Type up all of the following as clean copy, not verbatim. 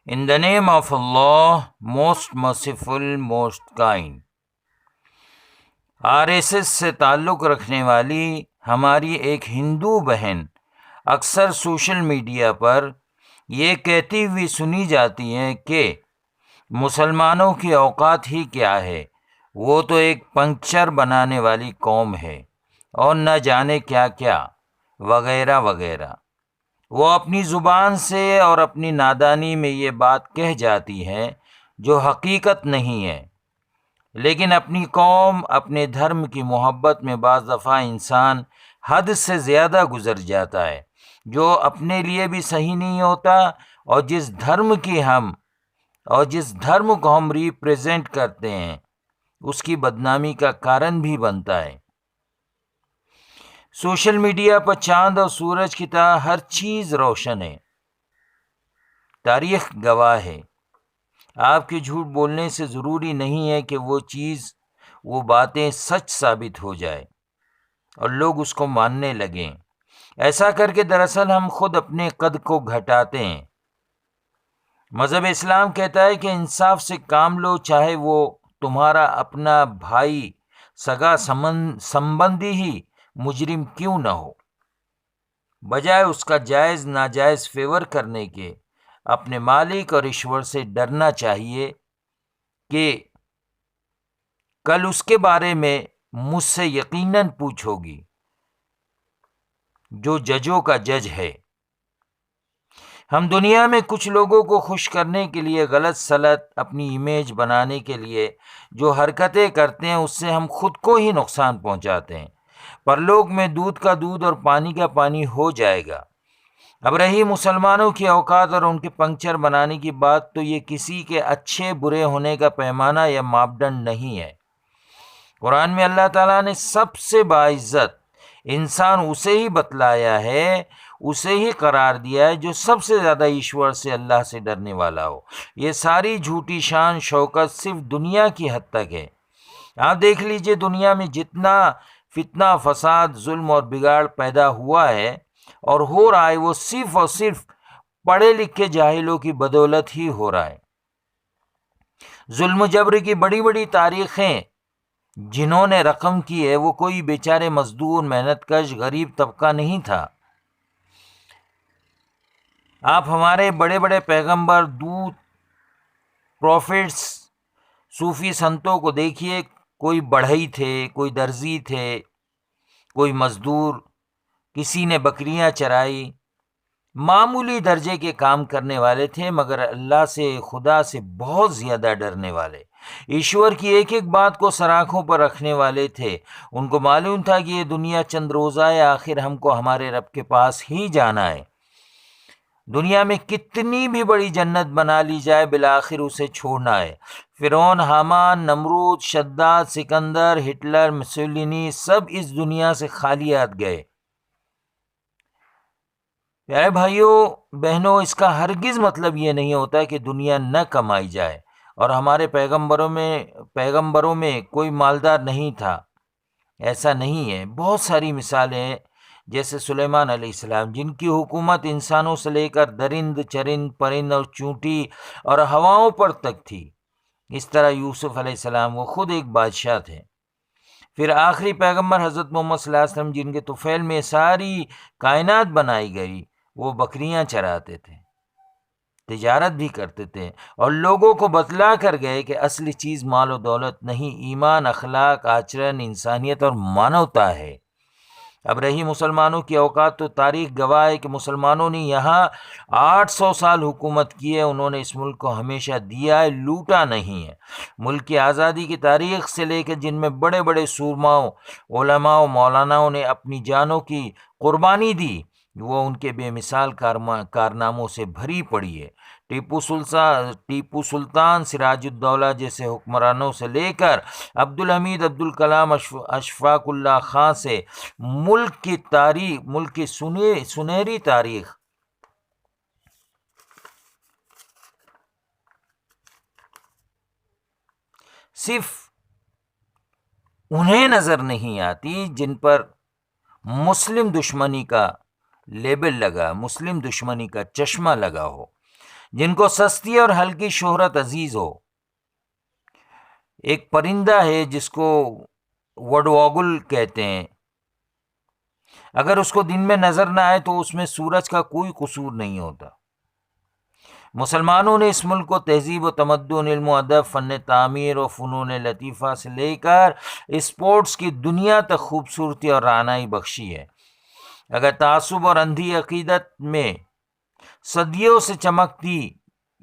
In the name of Allah, most merciful, most kind. RSS سے تعلق رکھنے والی ہماری ایک ہندو بہن اکثر سوشل میڈیا پر یہ کہتی ہوئی سنی جاتی ہیں کہ مسلمانوں کی اوقات ہی کیا ہے، وہ تو ایک پنکچر بنانے والی قوم ہے اور نہ جانے کیا کیا وغیرہ وغیرہ۔ وہ اپنی زبان سے اور اپنی نادانی میں یہ بات کہہ جاتی ہے جو حقیقت نہیں ہے، لیکن اپنی قوم، اپنے دھرم کی محبت میں بعض دفعہ انسان حد سے زیادہ گزر جاتا ہے، جو اپنے لیے بھی صحیح نہیں ہوتا اور جس دھرم کو ہم ریپریزنٹ کرتے ہیں اس کی بدنامی کا کارن بھی بنتا ہے۔ سوشل میڈیا پر چاند اور سورج کی طرح ہر چیز روشن ہے، تاریخ گواہ ہے۔ آپ کے جھوٹ بولنے سے ضروری نہیں ہے کہ وہ باتیں سچ ثابت ہو جائے اور لوگ اس کو ماننے لگیں۔ ایسا کر کے دراصل ہم خود اپنے قد کو گھٹاتے ہیں۔ مذہب اسلام کہتا ہے کہ انصاف سے کام لو، چاہے وہ تمہارا اپنا بھائی، سگا سمبندی ہی مجرم کیوں نہ ہو۔ بجائے اس کا جائز ناجائز فیور کرنے کے اپنے مالک اور ایشور سے ڈرنا چاہیے کہ کل اس کے بارے میں مجھ سے یقیناً پوچھو گی، جو ججوں کا جج ہے۔ ہم دنیا میں کچھ لوگوں کو خوش کرنے کے لیے غلط سلط اپنی امیج بنانے کے لیے جو حرکتیں کرتے ہیں اس سے ہم خود کو ہی نقصان پہنچاتے ہیں۔ پرلوک میں دودھ کا دودھ اور پانی کا پانی ہو جائے گا۔ اب رہی مسلمانوں کی اوقات اور ان کے پنکچر بنانے کی بات، تو یہ کسی کے اچھے برے ہونے کا پیمانہ یا ماپدنڈ نہیں ہے۔ قرآن میں اللہ تعالیٰ نے سب سے باعزت انسان اسے ہی بتلایا ہے، اسے ہی قرار دیا ہے جو سب سے زیادہ ایشور سے، اللہ سے ڈرنے والا ہو۔ یہ ساری جھوٹی شان شوکت صرف دنیا کی حد تک ہے۔ آپ دیکھ لیجئے دنیا میں جتنا فتنہ، فساد، ظلم اور بگاڑ پیدا ہوا ہے اور ہو رہا ہے، وہ صرف اور صرف پڑھے لکھے جاہلوں کی بدولت ہی ہو رہا ہے۔ ظلم و جبر کی بڑی بڑی تاریخیں جنہوں نے رقم کی ہے، وہ کوئی بیچارے مزدور، محنت کش، غریب طبقہ نہیں تھا۔ آپ ہمارے بڑے بڑے پیغمبر، دود، پروفٹس، صوفی سنتوں کو دیکھیے، کوئی بڑھئی تھے، کوئی درزی تھے، کوئی مزدور، کسی نے بکریاں چرائی، معمولی درجے کے کام کرنے والے تھے، مگر اللہ سے، خدا سے بہت زیادہ ڈرنے والے، ایشور کی ایک ایک بات کو سر آنکھوں پر رکھنے والے تھے۔ ان کو معلوم تھا کہ یہ دنیا چند روزہ ہے، آخر ہم کو ہمارے رب کے پاس ہی جانا ہے۔ دنیا میں کتنی بھی بڑی جنت بنا لی جائے، بالآخر اسے چھوڑنا ہے۔ فرعون، حامان، نمرود، شداد، سکندر، ہٹلر، مسولینی، سب اس دنیا سے خالی ہاتھ گئے۔ پیارے بھائیوں بہنوں، اس کا ہرگز مطلب یہ نہیں ہوتا کہ دنیا نہ کمائی جائے، اور ہمارے پیغمبروں میں کوئی مالدار نہیں تھا، ایسا نہیں ہے۔ بہت ساری مثالیں ہیں، جیسے سلیمان علیہ السلام، جن کی حکومت انسانوں سے لے کر درند، چرند، پرند اور چونٹی اور ہواؤں پر تک تھی۔ اس طرح یوسف علیہ السلام، وہ خود ایک بادشاہ تھے۔ پھر آخری پیغمبر حضرت محمد صلی اللہ علیہ وسلم، جن کے طفیل میں ساری کائنات بنائی گئی، وہ بکریاں چراتے تھے، تجارت بھی کرتے تھے، اور لوگوں کو بتلا کر گئے کہ اصلی چیز مال و دولت نہیں، ایمان، اخلاق، آچرن، انسانیت اور مانوتا ہے۔ اب رہی مسلمانوں کی اوقات، تو تاریخ گواہ ہے کہ مسلمانوں نے یہاں 800 سال حکومت کی ہے۔ انہوں نے اس ملک کو ہمیشہ دیا ہے، لوٹا نہیں ہے۔ ملک کی آزادی کی تاریخ سے لے کے جن میں بڑے بڑے سورماؤں، علماء و مولاناؤں نے اپنی جانوں کی قربانی دی، وہ ان کے بے مثال کارناموں سے بھری پڑی ہے۔ ٹیپو سلطان، سراج الدولہ جیسے حکمرانوں سے لے کر عبدالحمید، عبدالکلام، اشفاق اللہ خان سے ملک کی سنہری تاریخ صرف انہیں نظر نہیں آتی جن پر مسلم دشمنی کا لیبل لگا، مسلم دشمنی کا چشمہ لگا ہو، جن کو سستی اور ہلکی شہرت عزیز ہو۔ ایک پرندہ ہے جس کو وڈواگل کہتے ہیں، اگر اس کو دن میں نظر نہ آئے تو اس میں سورج کا کوئی قصور نہیں ہوتا۔ مسلمانوں نے اس ملک کو تہذیب و تمدن، علم و ادب، فن تعمیر و فنون لطیفہ سے لے کر اسپورٹس کی دنیا تک خوبصورتی اور رعنائی بخشی ہے۔ اگر تعصب اور اندھی عقیدت میں صدیوں سے چمکتی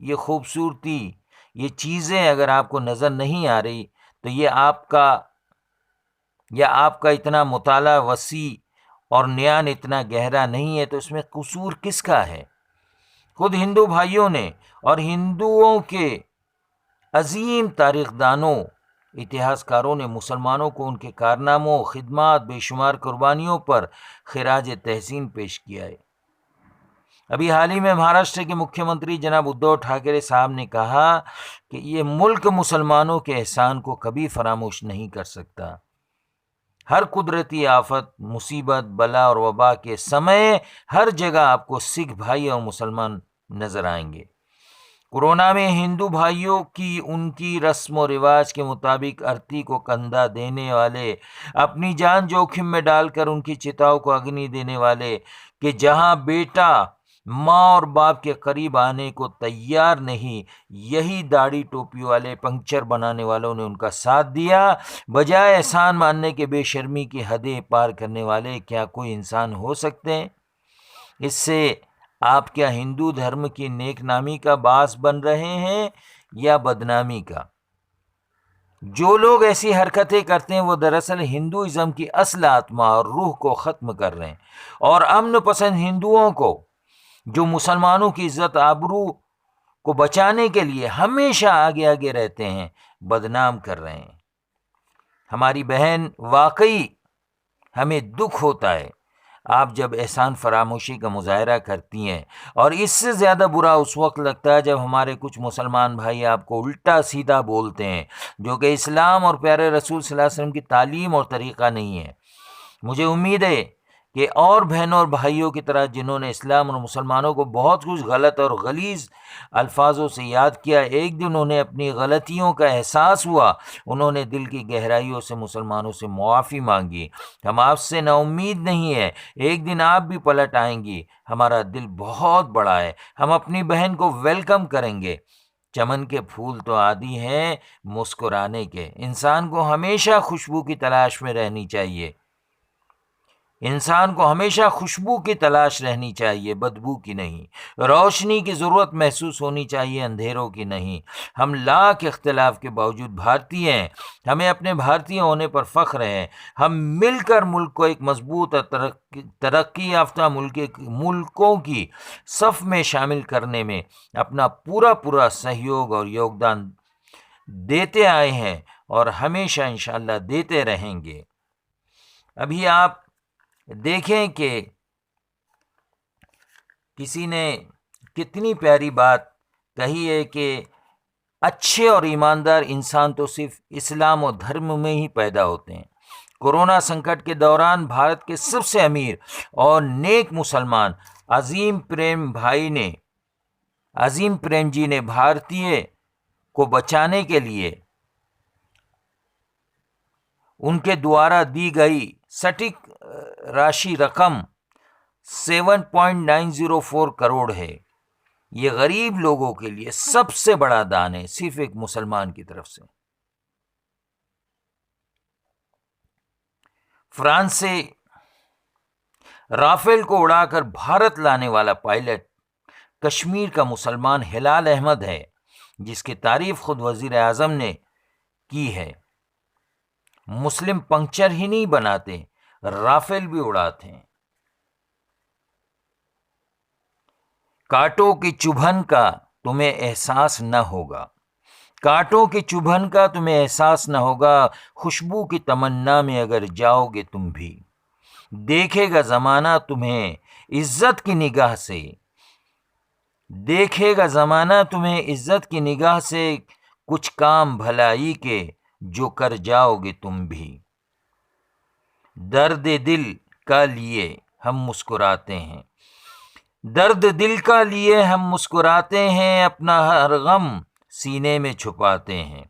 یہ خوبصورتی، یہ چیزیں اگر آپ کو نظر نہیں آ رہی تو یہ آپ کا اتنا مطالعہ وسیع اور نیان اتنا گہرا نہیں ہے، تو اس میں قصور کس کا ہے؟ خود ہندو بھائیوں نے اور ہندوؤں کے عظیم تاریخ دانوں، اتہاس کاروں نے مسلمانوں کو ان کے کارناموں، خدمات، بے شمار قربانیوں پر خراج تحسین پیش کیا ہے۔ ابھی حال ہی میں مہاراشٹر کے مکھیہ منتری جناب ادھو ٹھاکرے صاحب نے کہا کہ یہ ملک مسلمانوں کے احسان کو کبھی فراموش نہیں کر سکتا۔ ہر قدرتی آفت، مصیبت، بلا اور وبا کے سمے ہر جگہ آپ کو سکھ بھائی اور مسلمان نظر آئیں گے۔ کورونا میں ہندو بھائیوں کی ان کی رسم و رواج کے مطابق ارتی کو کندھا دینے والے، اپنی جان جوخم میں ڈال کر ان کی چتاؤں کو اگنی دینے والے، کہ جہاں بیٹا ماں اور باپ کے قریب آنے کو تیار نہیں، یہی داڑھی ٹوپی والے پنکچر بنانے والوں نے ان کا ساتھ دیا۔ بجائے احسان ماننے کے بے شرمی کی حدیں پار کرنے والے کیا کوئی انسان ہو سکتے ہیں؟ اس سے آپ کیا ہندو دھرم کی نیک نامی کا باعث بن رہے ہیں یا بدنامی کا؟ جو لوگ ایسی حرکتیں کرتے ہیں وہ دراصل ہندوازم کی اصل آتما اور روح کو ختم کر رہے ہیں، اور امن پسند ہندوؤں کو جو مسلمانوں کی عزت آبرو کو بچانے کے لیے ہمیشہ آگے آگے رہتے ہیں، بدنام کر رہے ہیں۔ ہماری بہن، واقعی ہمیں دکھ ہوتا ہے آپ جب احسان فراموشی کا مظاہرہ کرتی ہیں، اور اس سے زیادہ برا اس وقت لگتا ہے جب ہمارے کچھ مسلمان بھائی آپ کو الٹا سیدھا بولتے ہیں، جو کہ اسلام اور پیارے رسول صلی اللہ علیہ وسلم کی تعلیم اور طریقہ نہیں ہے۔ مجھے امید ہے کہ اور بہنوں اور بھائیوں کی طرح جنہوں نے اسلام اور مسلمانوں کو بہت کچھ غلط اور غلیظ الفاظوں سے یاد کیا، ایک دن انہیں اپنی غلطیوں کا احساس ہوا، انہوں نے دل کی گہرائیوں سے مسلمانوں سے معافی مانگی۔ ہم آپ سے نا امید نہیں ہے، ایک دن آپ بھی پلٹ آئیں گی، ہمارا دل بہت بڑا ہے، ہم اپنی بہن کو ویلکم کریں گے۔ چمن کے پھول تو عادی ہیں مسکرانے کے، انسان کو ہمیشہ خوشبو کی تلاش میں رہنی چاہیے، انسان کو ہمیشہ خوشبو کی تلاش رہنی چاہیے، بدبو کی نہیں۔ روشنی کی ضرورت محسوس ہونی چاہیے، اندھیروں کی نہیں۔ ہم لاکھ اختلاف کے باوجود بھارتی ہیں، ہمیں اپنے بھارتی ہونے پر فخر ہے۔ ہم مل کر ملک کو ایک مضبوط اور ترقی یافتہ ملکوں کی صف میں شامل کرنے میں اپنا پورا سہیوگ اور یوگدان دیتے آئے ہیں، اور ہمیشہ انشاءاللہ دیتے رہیں گے۔ ابھی آپ دیکھیں کہ کسی نے کتنی پیاری بات کہی ہے کہ اچھے اور ایماندار انسان تو صرف اسلام و دھرم میں ہی پیدا ہوتے ہیں۔ کورونا سنکٹ کے دوران بھارت کے سب سے امیر اور نیک مسلمان عظیم پریم جی نے بھارتیہ کو بچانے کے لیے ان کے دوارا دی گئی سٹیک راشی رقم 7.904 کروڑ ہے۔ یہ غریب لوگوں کے لیے سب سے بڑا دان ہے، صرف ایک مسلمان کی طرف سے۔ فرانس سے رافیل کو اڑا کر بھارت لانے والا پائلٹ کشمیر کا مسلمان ہلال احمد ہے، جس کی تعریف خود وزیر اعظم نے کی ہے۔ مسلم پنکچر ہی نہیں بناتے، رافیل بھی اڑاتے ہیں۔ کانٹوں کی چبھن کا تمہیں احساس نہ ہوگا، کانٹوں کی چبھن کا تمہیں احساس نہ ہوگا، خوشبو کی تمنا میں اگر جاؤ گے تم بھی، دیکھے گا زمانہ تمہیں عزت کی نگاہ سے، دیکھے گا زمانہ تمہیں عزت کی نگاہ سے، کچھ کام بھلائی کے جو کر جاؤ گے تم بھی۔ درد دل کا لیے ہم مسکراتے ہیں، درد دل کا لیے ہم مسکراتے ہیں، اپنا ہر غم سینے میں چھپاتے ہیں۔